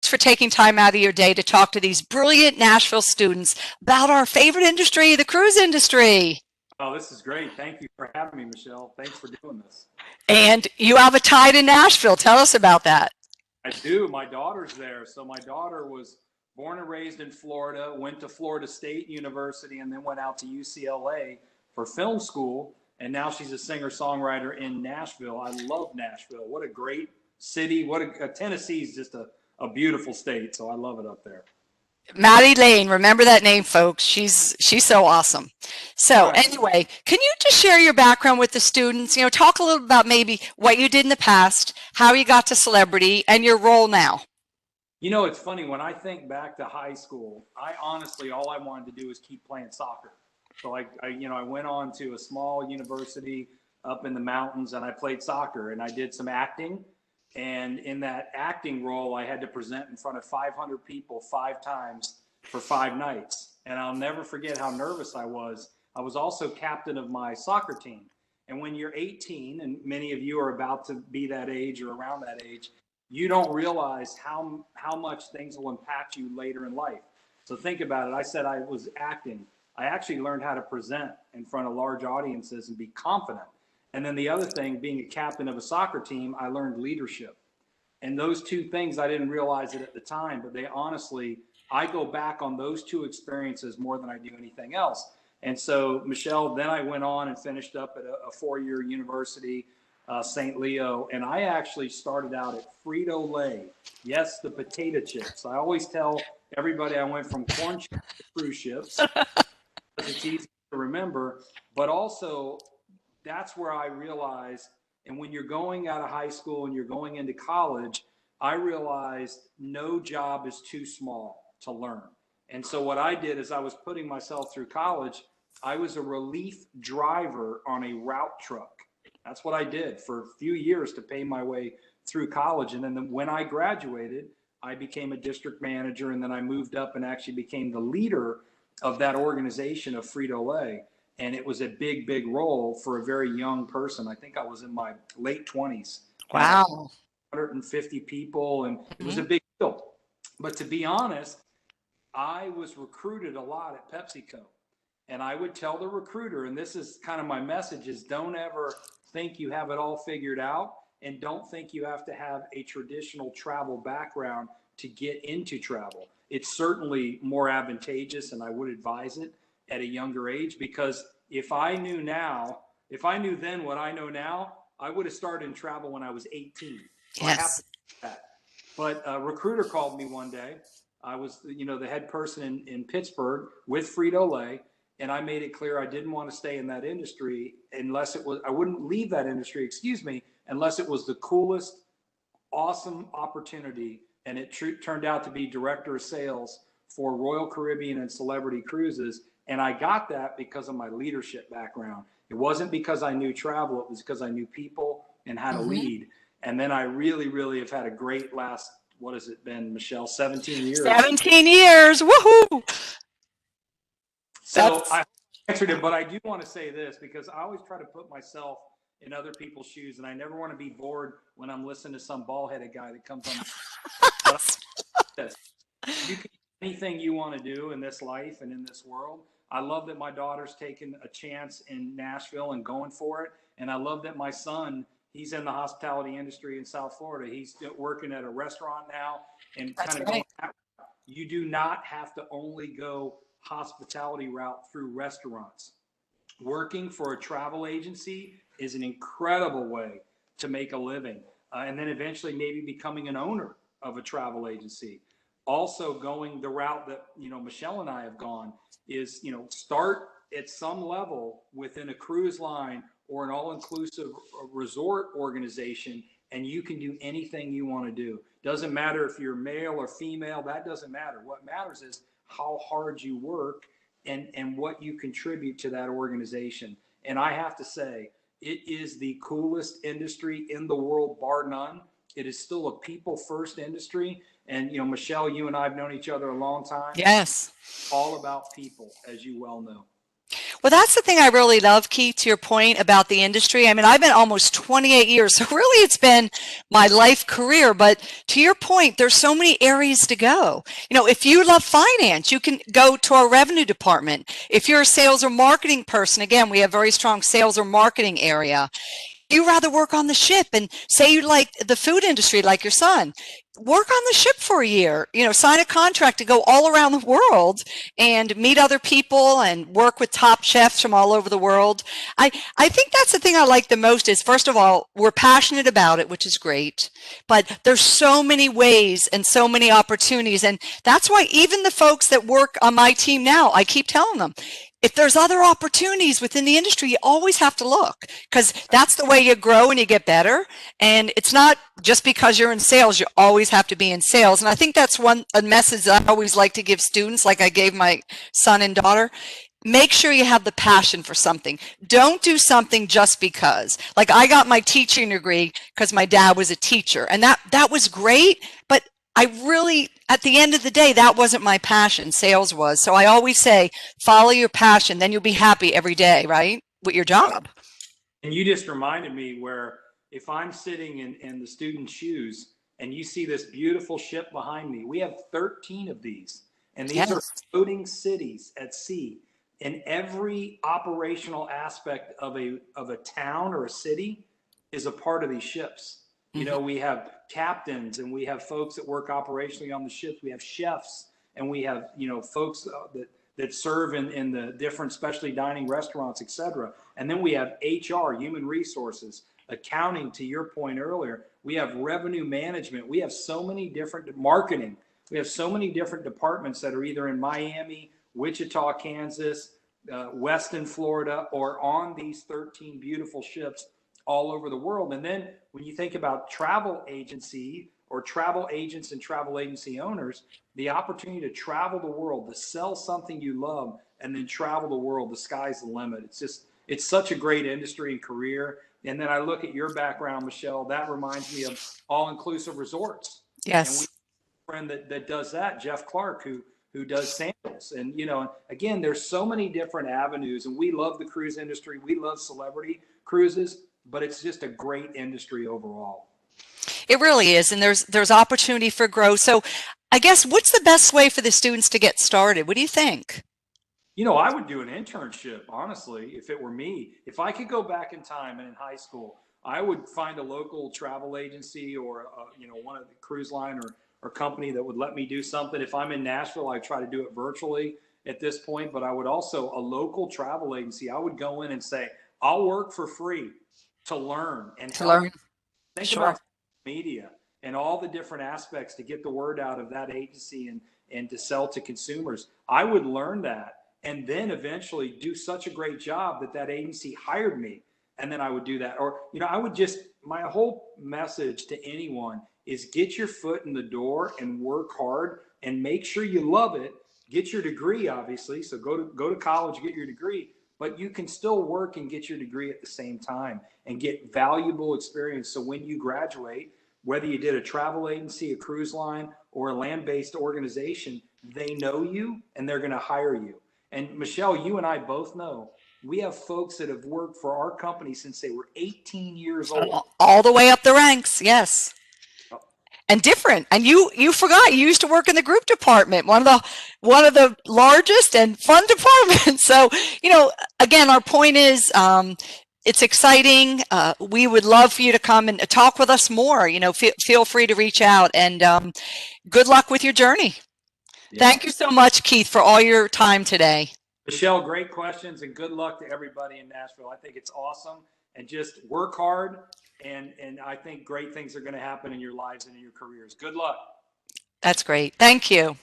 for taking time out of your day to talk to these brilliant Nashville students about our favorite industry, the cruise industry. Oh, this is great. Thank you for having me, Michelle. Thanks for doing this. And you have a tie to Nashville. Tell us about that. I do. My daughter's there. So my daughter was born and raised in Florida, went to Florida State University, and then went out to UCLA for film school. And now she's a singer-songwriter in Nashville. I love Nashville. What a great city. Tennessee is just a beautiful state. So I love it up there. Maddie Lane, remember that name, folks. She's so awesome. So anyway, can you just share your background with the students? Talk a little about maybe what you did in the past, how you got to celebrity, and your role now. It's funny, when I think back to high school, I honestly, all I wanted to do was keep playing soccer. So I went on to a small university up in the mountains, and I played soccer, and I did some acting. And in that acting role, I had to present in front of 500 people 5 times for 5 nights. And I'll never forget how nervous I was. I was also captain of my soccer team. And when you're 18, and many of you are about to be that age or around that age, you don't realize how much things will impact you later in life. So think about it. I said I was acting. I actually learned how to present in front of large audiences and be confident. And then the other thing, being a captain of a soccer team, I learned leadership. And those 2 things, I didn't realize it at the time, but I go back on those 2 experiences more than I do anything else. And so, Michelle, then I went on and finished up at a 4-year university, St. Leo, and I actually started out at Frito-Lay. Yes, the potato chips. I always tell everybody I went from corn chips to cruise ships. It's easy to remember, but also that's where I realized, and when you're going out of high school and you're going into college, I realized no job is too small to learn. And so what I did is I was putting myself through college. I was a relief driver on a route truck. That's what I did for a few years to pay my way through college. And then when I graduated, I became a district manager, and then I moved up and actually became the leader of that organization of Frito-Lay. And it was a big, big role for a very young person. I think I was in my late 20s. Wow. 150 people, and it was a big deal. But to be honest, I was recruited a lot at PepsiCo. And I would tell the recruiter, and this is kind of my message, is don't ever think you have it all figured out, and don't think you have to have a traditional travel background to get into travel. It's certainly more advantageous, and I would advise it at a younger age, because if I knew then what I know now, I would have started in travel when I was 18. So yes. I have to do that. But a recruiter called me one day. I was, the head person in Pittsburgh with Frito-Lay, and I made it clear I didn't want to stay in that industry I wouldn't leave that industry, unless it was the coolest, awesome opportunity. And it turned out to be director of sales for Royal Caribbean and Celebrity Cruises. And I got that because of my leadership background. It wasn't because I knew travel. It was because I knew people and how to lead. And then I really, really have had a great last, what has it been, Michelle? 17 years. 17 years. Woohoo! So I answered it, but I do want to say this, because I always try to put myself in other people's shoes, and I never want to be bored when I'm listening to some bald-headed guy that comes on. You can do anything you want to do in this life and in this world. I love that my daughter's taken a chance in Nashville and going for it. And I love that my son, he's in the hospitality industry in South Florida. He's working at a restaurant now, and going that route. You do not have to only go hospitality route through restaurants. Working for a travel agency is an incredible way to make a living. And then eventually maybe becoming an owner of a travel agency. Also going the route that, Michelle and I have gone is, start at some level within a cruise line or an all-inclusive resort organization, and you can do anything you want to do. Doesn't matter if you're male or female, that doesn't matter. What matters is how hard you work and what you contribute to that organization. And I have to say, it is the coolest industry in the world, bar none. It is still a people-first industry. And, Michelle, you and I have known each other a long time. Yes. All about people, as you well know. Well, that's the thing I really love, Keith, to your point about the industry. I mean, I've been almost 28 years, so really it's been my life career. But to your point, there's so many areas to go. If you love finance, you can go to our revenue department. If you're a sales or marketing person, again, we have very strong sales or marketing area. You rather work on the ship, and say you like the food industry like your son, work on the ship for a year, sign a contract to go all around the world and meet other people and work with top chefs from all over the world. I think that's the thing I like the most is, first of all, we're passionate about it, which is great, but there's so many ways and so many opportunities. And that's why even the folks that work on my team now, I keep telling them, if there's other opportunities within the industry, you always have to look, because that's the way you grow and you get better. And it's not just because you're in sales, you always have to be in sales. And I think that's a message that I always like to give students, like I gave my son and daughter. Make sure you have the passion for something. Don't do something just because. Like, I got my teaching degree because my dad was a teacher, and that was great, but I really, at the end of the day, that wasn't my passion. Sales was. So I always say, follow your passion, then you'll be happy every day, right? With your job. And you just reminded me where if I'm sitting in the student's shoes and you see this beautiful ship behind me, we have 13 of these. And these are floating cities at sea. And every operational aspect of a town or a city is a part of these ships. We have captains, and we have folks that work operationally on the ships. We have chefs, and we have, folks that serve in the different specialty dining restaurants, et cetera. And then we have HR, human resources, accounting, to your point earlier. We have revenue management. We have so many different marketing. We have so many different departments that are either in Miami, Wichita, Kansas, Weston, Florida, or on these 13 beautiful ships all over the world. And then when you think about travel agency or travel agents and travel agency owners, the opportunity to travel the world, to sell something you love, and then travel the world, the sky's the limit. It's such a great industry and career. And then I look at your background, Michelle, that reminds me of all-inclusive resorts. Yes. And we have a friend that does that, Jeff Clark, who does sandals. And, again, there's so many different avenues, and we love the cruise industry. We love celebrity cruises, but it's just a great industry overall. It really is, and there's opportunity for growth. So I guess, what's the best way for the students to get started? What do you think? I would do an internship, honestly, if it were me. If I could go back in time and in high school, I would find a local travel agency or, one of the cruise line or company that would let me do something. If I'm in Nashville, I try to do it virtually at this point, but I would also, a local travel agency, I would go in and say, I'll work for free to learn and help. Think about media and all the different aspects to get the word out of that agency and to sell to consumers. I would learn that and then eventually do such a great job that agency hired me. And then I would do that. Or, I would my whole message to anyone is get your foot in the door and work hard and make sure you love it. Get your degree, obviously. So go to college, get your degree, but you can still work and get your degree at the same time and get valuable experience. So when you graduate, whether you did a travel agency, a cruise line, or a land-based organization, they know you and they're going to hire you. And Michelle, you and I both know we have folks that have worked for our company since they were 18 years old. All the way up the ranks, yes. And different. And you forgot you used to work in the group department, one of the largest and fun departments. So, again, our point is, it's exciting. We would love for you to come and talk with us more. Feel free to reach out, and good luck with your journey. Yeah. Thank you so much, Keith, for all your time today. Michelle, great questions, and good luck to everybody in Nashville. I think it's awesome, and just work hard. And I think great things are going to happen in your lives and in your careers. Good luck. That's great. Thank you.